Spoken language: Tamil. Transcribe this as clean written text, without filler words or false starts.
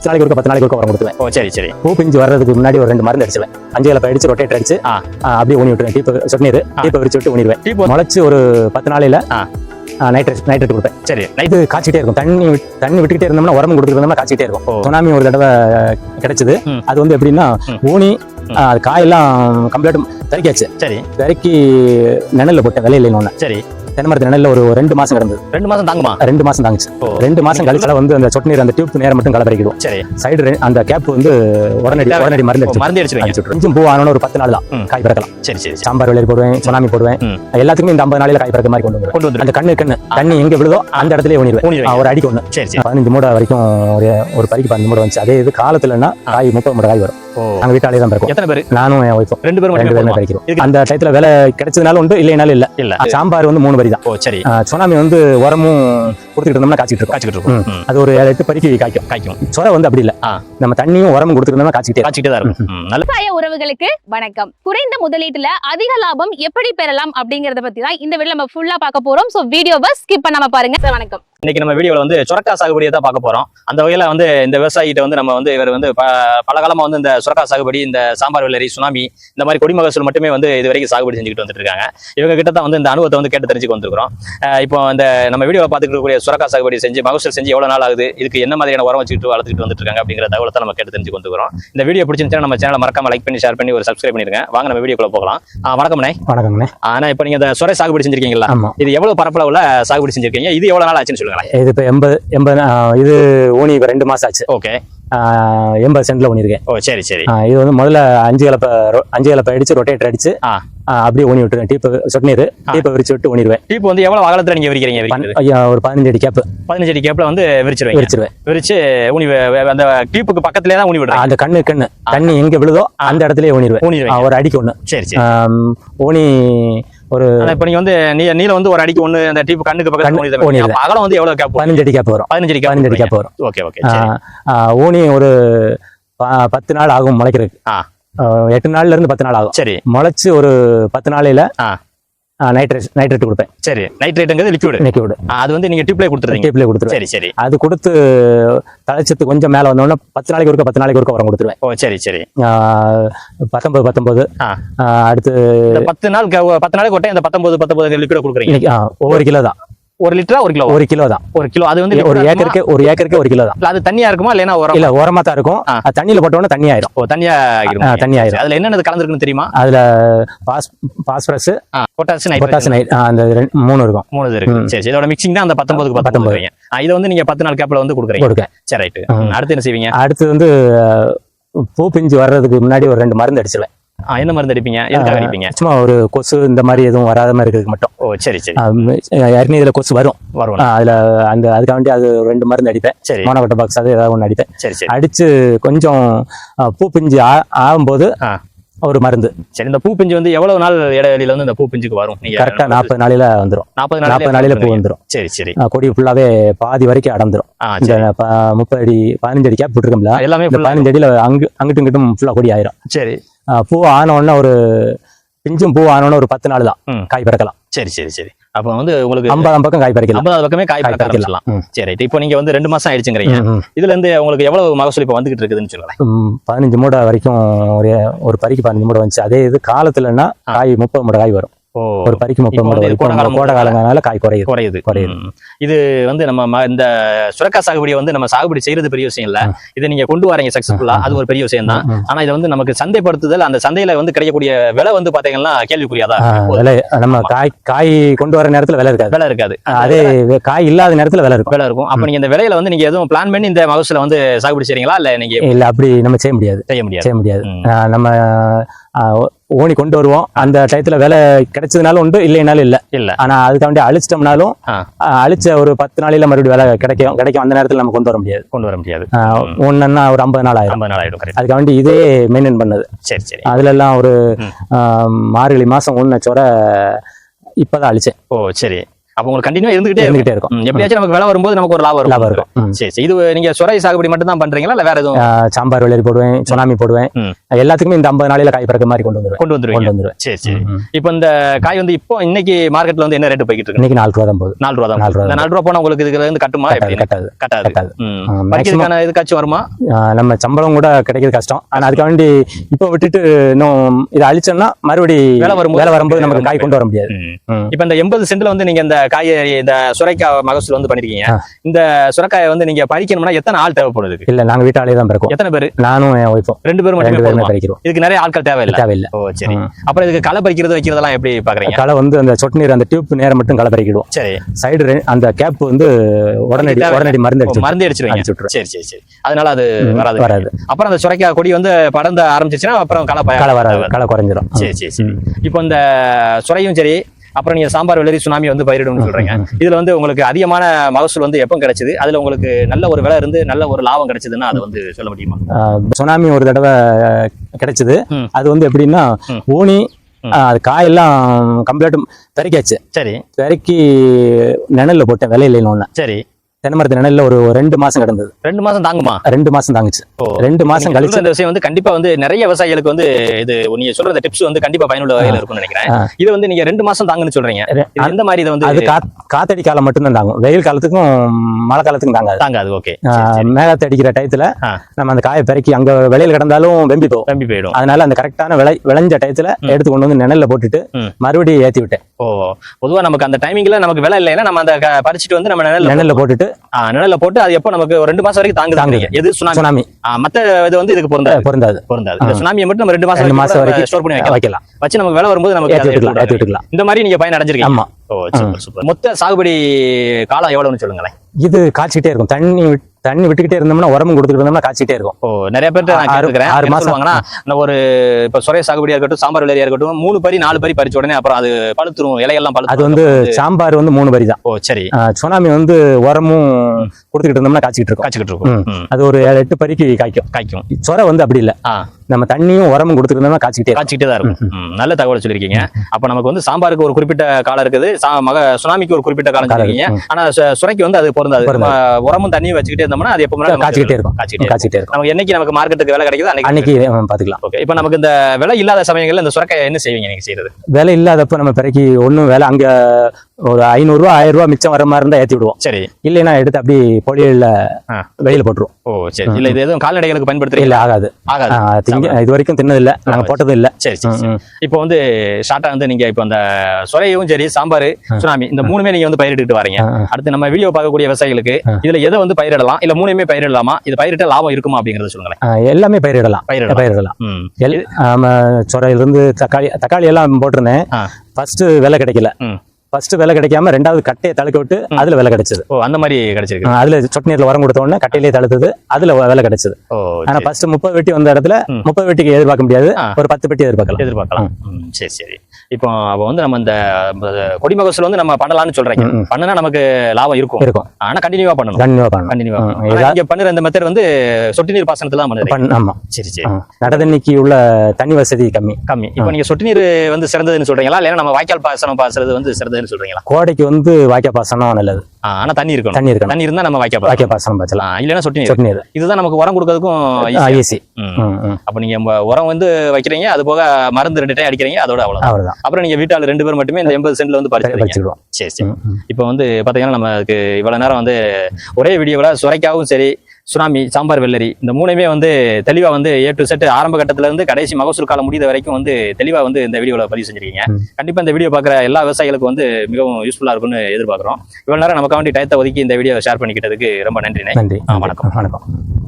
10 நாளைக்கு ஒருக்க 10 நாளைக்கு ஒருக்க உரம் கொடுத்துவேன். ஓ சரி சரி. பூ பிஞ்சு வர்றதுக்கு முன்னாடி ஒரு 2 மருந்து அடிச்சுவேன். 5 கலப்பை அடிச்சு ரொட்டேட் அடிச்சு அப்படியே ஊனி விட்டுருவேன். டீப் சொட்டு நீர் டீப்பை விரிச்சு விட்டு ஊனிடுவேன். முளைச்சு ஒரு 10 நாளையில நைட்ரேட் கொடுப்பேன். சரி. இது காய்ச்சிட்டே இருக்கும். தண்ணி விட்டுக்கிட்டே இருந்தோம்னா உரம் கொடுத்துருந்தோம்னா காய்ச்சிட்டே இருக்கும். சுனாமி ஒரு தடவை கிடைச்சது. அது வந்து எப்படின்னா ஊனி காயெல்லாம் கம்ப்ளீட் தறிக்காச்சு. சரி. தறிக்கி நிழல்ல போட்டேன். விலை இல்லைன்னு ஒண்ணு. சரி. தென்னை மரத்து நிழல்ல ஒரு 2 மாசம் கிடந்தது. 2 மாசம் தாங்குமா? 2 மாசம் தாங்குச்சு. 2 மாசம் கழிச்சால வந்து அந்த சொட்டு நீர் அந்த டியூப் நேரம் மட்டும் களை பறிக்கிடுவோம். சரி. சைடு அந்த கேப் வந்து உடனடி மருந்து அடிச்சு கொஞ்சம் பூ ஆனோன்னு ஒரு 10 நாள் தான் காய் பிறக்கலாம். சரி சரி. சாம்பார் விளையாடி போடுவேன், சுனாமி போடுவேன். எல்லாத்துக்குமே இந்த 50 நாளையில காய் பிறக்க மாதிரி கொண்டு வந்து அந்த கண்ணு தண்ணி எங்க விழுதோ அந்த இடத்துல ஊனிடுவேன். ஒரு அடிக்கு ஒண்ணு. சரி சரி. 15 மூடை வரைக்கும் ஒரு பறிக்கு 15 மூடை வந்துச்சு. அதே இது காலத்துலன்னா காய் 30 மூடை காய் வரும். அங்க வீட்டாலே தான் பிறக்கும். எத்தனை பேர்? நானும் என் ஒய்ஃபும் 2 பேரும் பறிக்கிறோம். அந்த டயத்துல வேலை கிடைச்சதுனால உண்டு, இல்லைனாலும் இல்ல. சாம்பார் வந்து 3 பறி தான். ஓ சரி. சுனாமி வந்து உரமும் கொடுத்துட்டு இருந்தோம்னா காய்ச்சிட்டு இருக்கும். அது ஒரு 8 பறிக்கு காய்க்கும். சொர வந்து அப்படி இல்ல. நம்ம தண்ணியும் உரமும் கொடுத்துட்டு காய்ச்சிட்டே தான் இருக்கும். விவசாய உறவுகளுக்கு வணக்கம். குறைந்த முதலீட்டுல அதிக லாபம் எப்படி பெறலாம் அப்படிங்கறத பத்தி தான் இந்த வீடியோல நம்ம ஃபுல்லா பார்க்க போறோம். சோ வீடியோவை ஸ்கிப் பண்ணாம பாருங்க. வணக்கம். இன்னைக்கு நம்ம வீடியோல வந்து சுரக்காய் சாகுபடியை தான் பார்க்க போறோம். அந்த வகையில வந்து இந்த விவசாயிகிட்ட வந்து நம்ம வந்து இவர் வந்து பல காலமா வந்து இந்த சுரக்காய் சாகுபடி, இந்த சாம்பார் வெள்ளரி, சுனாமி இந்த மாதிரி கொடி மகசூல் மட்டுமே வந்து இது வரைக்கும் சாகுபடி செஞ்சுக்கிட்டு வந்துட்டு இருக்காங்க. இவங்க கிட்ட தான் வந்து இந்த அனுபவத்தை வந்து கேட்டு தெரிஞ்சுக்க வந்திருக்கிறோம். இப்போ இந்த நம்ம வீடியோ பார்த்துட்டு இருக்கக்கூடிய சுரக்காய் சாகுபடி செஞ்சு மகசூல் செஞ்சு எவ்வளவு நாள் ஆகுது, இதுக்கு என்ன மாதிரியான உரம் வச்சுக்கிட்டு வளர்த்துக்கிட்டு வந்துட்டு இருக்காங்க அப்படிங்கிற தகவலை தான் நம்ம கேட்டு தெரிஞ்சுக்க வந்துருக்கோம். இந்த வீடியோ பிடிச்சிருந்துச்சுன்னா நம்ம சேனலை மறக்காம லைக் பண்ணி ஷேர் பண்ணி ஒரு சப்ஸ்கிரைப் பண்ணிருங்க. வாங்க நம்ம வீடியோக்குள்ள போகலாம். வணக்கம்ண்ணே. வணக்கம்ண்ணே. ஆனா இப்போ நீங்க இந்த சுரை சாகுபடி செஞ்சிருக்கீங்களா? இது எவ்வளவு பரப்பளவுல சாகுபடி செஞ்சிருக்கீங்க? இது எவ்வளவு நாள் ஆச்சுன்னு சொல்லுங்களேன். இது இப்போ 80 இது ஊனி 2 மாசம் ஆச்சு. ஓகே. 80 சென்ட்ல ஊனிருக்கேன். ஓ சரி சரி. இது வந்து முதல்ல 5 கலப்பை அடிச்சு ரொட்டேட் அடிச்சு அப்படியே ஊனி விட்டுருவேன். டீப் சொட்டு நீர் டீப்பை விரிச்சு விட்டு ஊனிடுவேன். டீப் வந்து எவ்வளவு அகலத்துல நீங்க விரிக்கிறீங்க? ஒரு 15 அடி கேப். 15 அடி கேப்ல வந்து விரிச்சிருவேன். விரிச்சு ஊனி அந்த டீப்புக்கு பக்கத்துலயே தான் ஊனி விடுறேன். அந்த கண்ணு தண்ணி எங்க விழுதோ அந்த இடத்துலயே ஊனிடுவேன். ஒரு அடிக்கு ஒண்ணு. சரி சரி. ஊனி ஒரு இப்ப நீங்க வந்து நீளம் வந்து ஒரு அடிக்கு ஒண்ணு, அந்த டீப் கண்ணுக்கு பக்கத்துல அகலம் வந்து எவ்வளவு கேப்? 15 அடி கேப் வரும். 15 அடி கேப் வரும். Okay okay. ஊனி ஒரு 10 நாள் ஆகும் முளைக்கிறதுக்கு. 8 நாள்ல இருந்து 10 நாள் ஆகும். சரி. முளைச்சு ஒரு 10 நாளையில நைட்ரேட் கொடுப்பேன். சரி. நைட்ரேட்ங்கிறது லிக்விட். அது வந்து நீங்க டியூப்ல கொடுத்துருவீங்க. சரி சரி. அது கொடுத்து தழைச்சத்து கொஞ்சம் மேல வந்தோம்னா 10 நாளைக்கு ஒருக்க உரம் கொடுத்துருவேன். ஓ சரி சரி. 19 அடுத்து 10 நாளைக்கு ஒட்டே இந்த 19 லிக்விட் கொடுக்குறீங்க. ஒவ்வொரு கிலோ தான். 1 லிட்டரா 1 கிலோ? 1 கிலோ தான். 1 கிலோ. அது வந்து ஒரு ஏக்கருக்கு 1 கிலோ தான். அது தண்ணியா இருக்குமா இல்லனா உரம்? இல்ல உரமா தான் இருக்கும். தண்ணியில போட்டோம்னா தண்ணி ஆயிரும். ஓ தண்ணியா ஆயிரும். அதுல என்னென்ன கலந்துருக்குன்னு தெரியுமா? அதுல பாஸ்பரஸ், பொட்டாசியம் நைட் அந்த 3 இருக்கும். 3 இருக்கு. சரி. இதோட மிக்சிங் தான் அந்த 19க்கு 19. இத வந்து நீங்க 10 நாள் கேப்ல வந்து கொடுக்குறீங்க. சரி ரைட். அடுத்து என்ன செய்வீங்க? அடுத்து வந்து பூ பிஞ்சு வர்றதுக்கு முன்னாடி ஒரு 2 மருந்து அடிச்சிடுவேன். என்ன மருந்து அடிப்பீங்க? எதுக்காக அடிப்பீங்க? சும்மா ஒரு கொசு இந்த மாதிரி எதுவும் வராத மாதிரி இருக்கிறதுக்கு மட்டும். ஓ சரி சரி. ஏற்கனவே இதுல கொசு வரும். அதுல அதுக்காக வேண்டி அது 2 மருந்து அடிப்பேன். மோனோகோட்டா பாக்ஸ் அது ஏதாவது ஒண்ணு அடிப்பேன். சரி சரி. அடிச்சு கொஞ்சம் பூ பிஞ்சு ஆகும்போது ஒரு மருந்து. சரி. இந்த பூ பிஞ்சு வந்து எவ்வளவு நாள் இடைவெளியில வந்து இந்த பூ பிஞ்சுக்கு வரும்? கரெக்டா 40 நாளையில வந்துரும். 40 நாளையில பூ வந்துரும். சரி சரி. கொடி ஃபுல்லாவே பாதி வரைக்கும் அடந்துரும். 30 அடி 15 அடி கேப் விட்டுருக்கோம்ல, எல்லாமே 15 அடியில அங்கிட்டும் இங்கிட்டும் ஃபுல்லா கொடி ஆயிரும். சரி. பூ ஆன உடனே ஒரு பிஞ்சும் பூ ஆன உடனே ஒரு 10 நாள் தான் காய் பறக்கலாம். சரி சரி சரி. அப்ப வந்து உங்களுக்கு 50 பக்கம் காய் பறிக்கலாம். 50 பக்கமே காய் பறிக்கலாம். சரி. இப்போ நீங்க வந்து 2 மாசம் ஆயிடுச்சுங்கறீங்க. இதுல இருந்து உங்களுக்கு எவ்வளவு மகசூல் இப்ப வந்துகிட்டு இருக்குதுன்னு சொல்லுங்க. 15 மூடை வரைக்கும் ஒரு பறிக்கு 15 மூடை வந்துச்சு. அதே இது காலத்துலன்னா காய் 30 மூடை காய் வரும். ஒரு பறிக்கு 30 மூடை வரைக்கும். கோடை காலங்களால காய் குறையுது. இது வந்து நம்ம இந்த சுரக்காய் சாகுபடியை வந்து நம்ம சாகுபடி செய்யறது பெரிய விஷயம் இல்ல. இதை நீங்க கொண்டு வரீங்க சக்சஸ்ஃபுல்லா, அது ஒரு பெரிய விஷயம் தான். ஆனா இதை வந்து நமக்கு சந்தைப்படுத்துதல், அந்த சந்தையில வந்து கிடைக்கக்கூடிய விலை வந்து பாத்தீங்கன்னா கேள்விக்குரியாதான். நம்ம காய் கொண்டு வர நேரத்துல விலை இருக்காது. அதே காய் இல்லாத நேரத்துல விலை இருக்கும். அப்ப நீங்க இந்த விலையில வந்து நீங்க எதுவும் பிளான் பண்ணி இந்த மகசூல வந்து சாகுபடி செய்றீங்களா? இல்ல அப்படி நம்ம செய்ய முடியாது. நம்ம ஊனி கொண்டு வருவோம். அந்த டயத்துல வேலை கிடைச்சதுனாலும் உண்டு, இல்லைனாலும் இல்ல. ஆனா அதுக்காண்டி அழிச்சிட்டோம்னாலும் அழிச்ச ஒரு 10 நாளையில மறுபடியும் வேலை கிடைக்கும். அந்த நேரத்துல நம்ம கொண்டு வர முடியாது. ஒன்னா ஒரு 50 நாள் ஆயிடும். அதுக்காண்டி இதே மெயின்டைன் பண்ணது. சரி சரி. அதுல எல்லாம் ஒரு மார்கழி மாசம் ஒண்ணு சொர இப்பதான் அழிச்சேன். ஓ சரி. அப்ப உங்களுக்கு கண்டினியூ இருந்துகிட்டே இருக்கும். எப்படியாச்சும் நமக்கு விலை வரும்போது நமக்கு ஒரு லாபம் இருக்கும். சரி, இது நீங்க சுரை சாகுபடி மட்டும் தான் பண்றீங்களா இல்ல வேற எதுவும்? சாம்பார் வெள்ளரி போடுவேன், சுனாமி போடுவேன். எல்லாத்துக்குமே இந்த 50 நாளையில காய் பறக்க மாதிரி கொண்டு வந்துருவேன். சரி சரி. இப்போ இந்த காய் வந்து இப்போ இன்னைக்கு மார்க்கெட்ல வந்து என்ன ரேட் போயிட்டு இருக்கு? இன்னைக்கு 4 ரூபா தான் போகுது. 4 ரூபா தான். 4 ரூபா போனா உங்களுக்கு இதுல இருந்து கட்டுமா? கட்டாது. பறிக்கிறதுக்கான இதுக்காச்சும் வருமா? நம்ம சம்பளம் கூட கிடைக்கிறது கஷ்டம். ஆனா அதுக்கு வேண்டி இப்போ விட்டுட்டு இன்னும் இதை அழிச்சோம்னா மறுபடி வேலை வரும்போது நமக்கு காய் கொண்டு வர முடியாது. இப்ப இந்த 80 சென்ட்ல வந்து நீங்க இந்த காய் இந்த சுரைக்காய் மகசூல் வந்து பண்ணிருக்கீங்க. இந்த சுரைக்காயை வந்து நீங்க பறிக்கணும்னா எத்தனை ஆள் தேவைப்படுது? இல்ல, நாங்க வீட்டாலே தான் பறிப்போம். எத்தனை பேர்? நானும் என் ஒய்ஃபும் 2 பேரும் மட்டுமே பறிக்கிறோம். இதுக்கு நிறைய ஆட்கள் தேவையில்லை. ஓ சரி. அப்புறம் இதுக்கு களை பறிக்கிறது வைக்கிறதெல்லாம் எப்படி பாக்குறீங்க? களை வந்து அந்த சொட்டு நீர் அந்த டியூப் நேரம் மட்டும் களை பறிக்கிடுவோம். சரி. சைடு அந்த கேப் வந்து உடனடி மருந்து அடிச்சிருவீங்க. சரி சரி சரி. அதனால அது வராது. அப்புறம் அந்த சுரைக்காய் கொடி வந்து படர்ந்த ஆரம்பிச்சிச்சுன்னா அப்புறம் களை வராது, களை குறைஞ்சிடும். சரி சரி சரி. இப்போ இந்த சுரையும் சரி, அப்புறம் நீங்க சாம்பார் வெள்ளரி சுனாமி வந்து பயிரிடும்னு சொல்றீங்க. இதுல வந்து உங்களுக்கு அதிகமான மகசூல் வந்து எப்போ கிடைச்சது? அதுல உங்களுக்கு நல்ல ஒரு விலை இருந்து நல்ல ஒரு லாபம் கிடைச்சதுன்னா அதை வந்து சொல்ல முடியுமா? சுனாமி ஒரு தடவை கிடைச்சது. அது வந்து எப்படின்னா ஊனி அது காயெல்லாம் கம்ப்ளீட் பெருக்காச்சு. சரி. பெருக்கி நிழல்ல போட்டேன், விலையில ஒண்ணு. சரி. தென்னை மரத்து நிழல்ல ஒரு 2 மாசம் கிடந்தது. 2 மாசம் தாங்குமா? 2 மாசம் தாங்குச்சு. 2 மாசம் கழிச்சு இந்த விஷயம் வந்து கண்டிப்பா வந்து நிறைய விவசாயிகளுக்கு வந்து இது நீங்க சொல்ற டிப்ஸ் வந்து கண்டிப்பா பயனுள்ள வகையில இருக்கும்னு நினைக்கிறேன். இது வந்து நீங்க 2 மாசம் தாங்குன்னு சொல்றீங்க. எந்த மாதிரி இது வந்து? அது காத்தடி காலம் மட்டும் தான் தாங்கும். வெயில் காலத்துக்கும் மழை காலத்துக்கும் தாங்காது. ஓகே. மேகத்தை அடிக்கிற டயத்துல நம்ம அந்த காயை பெருக்கி அங்க விலையில் கிடந்தாலும் வெம்பி போயிடும். அதனால அந்த கரெக்டான விளைஞ்ச டயத்துல எடுத்து கொண்டு வந்து நிழல்ல போட்டுட்டு மறுபடியும் ஏத்தி விட்டேன். பொதுவா நமக்கு அந்த டைமிங்ல நமக்கு விலை இல்லைன்னா நம்ம அந்த பறிச்சுட்டு வந்து நம்ம நிழல்ல போட்டுட்டு நிழல்ல போட்டு அது எப்போ நமக்கு 2 மாசம் வரைக்கும் தாங்குது. எது? சுனாமி. மத்த இது வந்து இதுக்கு பொருந்தாது. இந்த சுனாமியை மட்டும் நம்ம 2 மாசம் வரைக்கும் ஸ்டோர் பண்ணி வைக்கலாம். வச்சு நமக்கு விலை வரும்போது நமக்கு ஏத்திக்கலாம். இந்த மாதிரி நீங்க பயன் அடைஞ்சிருக்கீங்க. ஆமா. சூப்பர். மொத்த சாகுபடி காலம் எவ்வளவுன்னு சொல்லுங்களேன். இது காய்ச்சிட்டே இருக்கும். தண்ணி விட்டுக்கிட்டே இருந்தோம்னா, உரமும் கொடுத்துட்டு இருந்தோம்னா காய்ச்சிட்டே இருக்கும். நிறைய பேர்ட்ட நான் கேட்டுக்கிறேன். 6 மாசம் வாங்கினா ஒரு இப்ப சுரை சாகுபடியா இருக்கட்டும், சாம்பார் வெள்ளரியா இருக்கட்டும், 3 பரி 4 பரி பறிச்ச உடனே அப்புறம் அது பழுத்துரும், இலையெல்லாம் பழுத்து. அது வந்து சாம்பார் வந்து 3 பரி தான். சரி. சுனாமி வந்து உரமும் கொடுத்துக்கிட்டு இருந்தோம்னா காய்ச்சிக்கிட்டு இருக்கும். அது ஒரு 7-8 பரிக்கு காய்க்கும். சொரை வந்து அப்படி இல்ல, நம்ம தண்ணியும் உரமும் கொடுத்துட்டு இருந்தோம்னா காய்ச்சிக்கிட்டே தான் இருக்கும். நல்ல தகவல் சொல்லிருக்கீங்க. அப்ப நமக்கு வந்து சாம்பாருக்கு ஒரு குறிப்பிட்ட காலம் இருக்குது, சுனாமிக்கு ஒரு குறிப்பிட்ட காலம் சொல்லிருக்கீங்க. ஆனா சுரைக்கு வந்து அது பொருந்தாது. உரமும் தண்ணியும் வச்சுக்கிட்டே இருந்தோம்னா அது எப்போ காய்ச்சிக்கிட்டே இருக்கும். நமக்கு என்னைக்கு நமக்கு மார்க்கெட்டுக்கு விலை கிடைக்குது அன்னைக்கு பாத்துக்கலாம். ஓகே. இப்போ நமக்கு இந்த விலை இல்லாத சமயங்கள்ல இந்த சுரைக்காய் என்ன செய்வீங்க நீங்க செய்யறது? விலை இல்லாதப்ப நம்ம பிறகு ஒண்ணும் வேலை அங்க ஒரு 500 ரூபா 1000 ரூபா மிச்சம் வர மாதிரி இருந்தா ஏத்தி விடுவோம். சரி. இல்லைன்னா எடுத்து அப்படி பொலியில வெயில போட்டுருவோம். சரி. இல்ல இது எதுவும் கால்நடைகளுக்கு பயன்படுத்துறீங்க? இல்ல, ஆகாது. இது வரைக்கும் தின்னது இல்ல, நாங்க போட்டதும் இல்ல. சரி. இப்போ வந்து ஷார்ட்டா வந்து நீங்க இப்போ அந்த சுரையும் சரி, சாம்பார், சுனாமி இந்த 3மே நீங்க வந்து பயிரிட்டு வரீங்க. அடுத்து நம்ம வீடியோ பார்க்கக்கூடிய விவசாயிகளுக்கு இதுல எதை வந்து பயிரிடலாம், இல்ல 3மே பயிரிடலாமா, இது பயிரிட்ட லாபம் இருக்குமா அப்படிங்கறத சொல்லுங்களேன். எல்லாமே பயிரிடலாம். சுரையில இருந்து தக்காளி எல்லாம் போட்டிருந்தேன். ஃபர்ஸ்ட் விலை கிடைக்கல. ஃபர்ஸ்ட் விலை கிடைக்காம 2வது கட்டையை தழுக்க விட்டு அதுல விலை கிடைச்சது. அந்த மாதிரி கிடைச்சிருக்கு. அதுல சொட்டு நீர்ல உரம் கொடுத்த உடனே கட்டையிலே தழுத்தது, அதுல விலை கிடைச்சது. ஆனா ஃபர்ஸ்ட் 30 வெட்டி வந்த இடத்துல 30 வெட்டிக்கு எதிர்பார்க்க முடியாது, ஒரு 10 வெட்டி எதிர்பார்க்கலாம். சரி. இப்போ வந்து நம்ம இந்த கொடி மகசூல் வந்து நம்ம பண்ணலாம்னு சொல்றீங்க. பண்ணுனா நமக்கு லாபம் இருக்கும். ஆனா கண்டினியூவா பண்ணணும். நீங்க பண்ணுற இந்த மெத்தட் வந்து சொட்டு நீர் பாசனத்துல தான் பண்ணுறீங்க. ஆமா. சரி. நடதண்ணிக்கு உள்ள தண்ணி வசதி கம்மி. இப்போ நீங்க சொட்டு நீர் வந்து சிறந்ததுன்னு சொல்றீங்களா, இல்ல நம்ம வாய்க்கால் பாசனம் பாசுறது வந்து சிறந்தது சொல்றீங்களா? கோடைக்கு வந்து வாய்க்கால் பாசனம் நல்லது. ஆனா தண்ணி இருந்தா நம்ம வாய்க்கால் பாசனம் பாய்ச்சலாம். இல்லைன்னா சொட்டு நீர். இதுதான் நமக்கு உரம் கொடுக்கறதுக்கும் ஈஸி. அப்ப நீங்க உரம் வந்து வைக்கிறீங்க, அது போக மருந்து 2 டைம் அடிக்கிறீங்க, அதோட அவ்வளவுதான். அப்புறம் நீங்க வீட்டால 2 பேர் மட்டுமே இந்த 80 சென்ட்ல வந்து பறிச்சுடுவோம். சரி. இப்போ வந்து பாத்தீங்கன்னா நமக்கு இவ்வளவு நேரம் வந்து ஒரே வீடியோல சுரைக்காவும் சரி, சுனாமி, சாம்பார் வெள்ளரி இந்த 3மே வந்து தெளிவா வந்து A to Z ஆரம்ப கட்டத்துல இருந்து கடைசி மகசூல் காலம் முடிந்த வரைக்கும் வந்து தெளிவா வந்து இந்த வீடியோல பதிவு செஞ்சிருக்கீங்க. கண்டிப்பா இந்த வீடியோ பாக்குற எல்லா விவசாயிகளுக்கும் வந்து மிகவும் யூஸ்ஃபுல்லா இருக்கும்னு எதிர்பார்க்கிறோம். இவ்வளவு நேரம் நமக்கு வேண்டி டயத்தை ஒதுக்கி இந்த வீடியோ ஷேர் பண்ணிக்கிட்டதுக்கு ரொம்ப நன்றி. வணக்கம்.